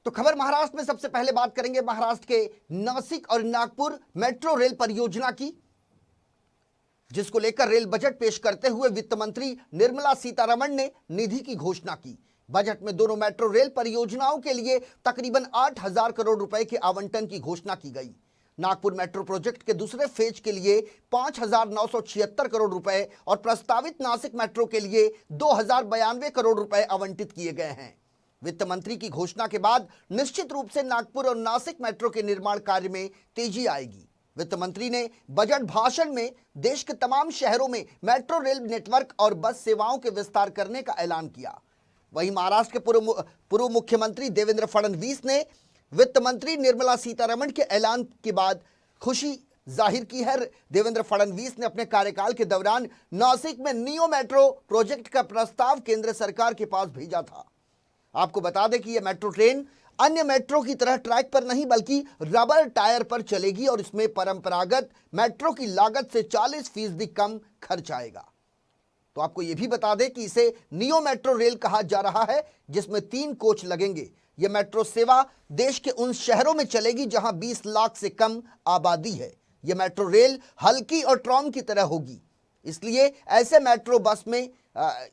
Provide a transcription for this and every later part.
तो खबर महाराष्ट्र में सबसे पहले बात करेंगे महाराष्ट्र के नासिक और नागपुर मेट्रो रेल परियोजना की, जिसको लेकर रेल बजट पेश करते हुए वित्त मंत्री निर्मला सीतारमण ने निधि की घोषणा की। बजट में दोनों मेट्रो रेल परियोजनाओं के लिए तकरीबन 8,000 करोड़ रुपए के आवंटन की घोषणा की गई। नागपुर मेट्रो प्रोजेक्ट के दूसरे फेज के लिए 5,976 करोड़ रुपए और प्रस्तावित नासिक मेट्रो के लिए 2,092 करोड़ रुपए आवंटित किए गए हैं। वित्त मंत्री की घोषणा के बाद निश्चित रूप से नागपुर और नासिक मेट्रो के निर्माण कार्य में तेजी आएगी। वित्त मंत्री ने बजट भाषण में देश के तमाम शहरों में मेट्रो रेल नेटवर्क और बस सेवाओं के विस्तार करने का ऐलान किया। वहीं महाराष्ट्र के पूर्व मुख्यमंत्री देवेंद्र फडणवीस ने वित्त मंत्री निर्मला सीतारमण के ऐलान के बाद खुशी जाहिर की है। देवेंद्र फडणवीस ने अपने कार्यकाल के दौरान नासिक में नियो मेट्रो प्रोजेक्ट का प्रस्ताव केंद्र सरकार के पास भेजा था। आपको बता दें कि यह मेट्रो ट्रेन अन्य मेट्रो की तरह ट्रैक पर नहीं बल्कि रबर टायर पर चलेगी और इसमें परंपरागत मेट्रो की लागत से 40% कम खर्च आएगा। तो आपको यह भी बता दें कि इसे नियो मेट्रो रेल कहा जा रहा है, जिसमें 3 कोच लगेंगे। यह मेट्रो सेवा देश के उन शहरों में चलेगी जहां 20 लाख से कम आबादी है। यह मेट्रो रेल हल्की और ट्रॉम की तरह होगी, इसलिए ऐसे मेट्रो बस में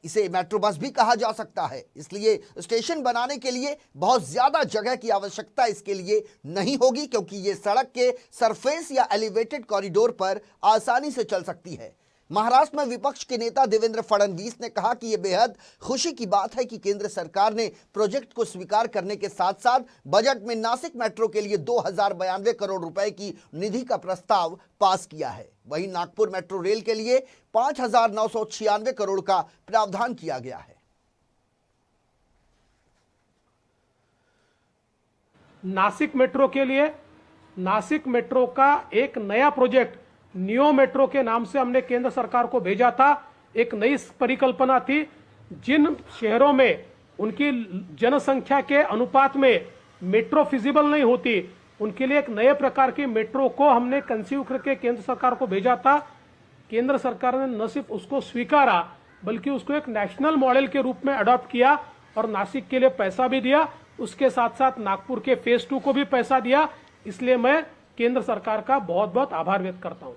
इसे मेट्रो बस भी कहा जा सकता है। इसलिए स्टेशन बनाने के लिए बहुत ज्यादा जगह की आवश्यकता इसके लिए नहीं होगी, क्योंकि ये सड़क के सरफेस या एलिवेटेड कॉरिडोर पर आसानी से चल सकती है। महाराष्ट्र में विपक्ष के नेता देवेंद्र फडणवीस ने कहा कि यह बेहद खुशी की बात है कि केंद्र सरकार ने प्रोजेक्ट को स्वीकार करने के साथ साथ बजट में नासिक मेट्रो के लिए 2,092 करोड़ रुपए की निधि का प्रस्ताव पास किया है। वहीं नागपुर मेट्रो रेल के लिए 5,996 करोड़ का प्रावधान किया गया है। नासिक मेट्रो के लिए नासिक मेट्रो का एक नया प्रोजेक्ट नियो मेट्रो के नाम से हमने केंद्र सरकार को भेजा था। एक नई परिकल्पना थी, जिन शहरों में उनकी जनसंख्या के अनुपात में मेट्रो फिजिबल नहीं होती, उनके लिए एक नए प्रकार की मेट्रो को हमने कंसीव करके केंद्र सरकार को भेजा था। केंद्र सरकार ने न सिर्फ उसको स्वीकारा बल्कि उसको एक नेशनल मॉडल के रूप में अडॉप्ट किया और नासिक के लिए पैसा भी दिया। उसके साथ साथ नागपुर के फेज 2 को भी पैसा दिया। इसलिए मैं केंद्र सरकार का बहुत बहुत आभार व्यक्त करता हूं।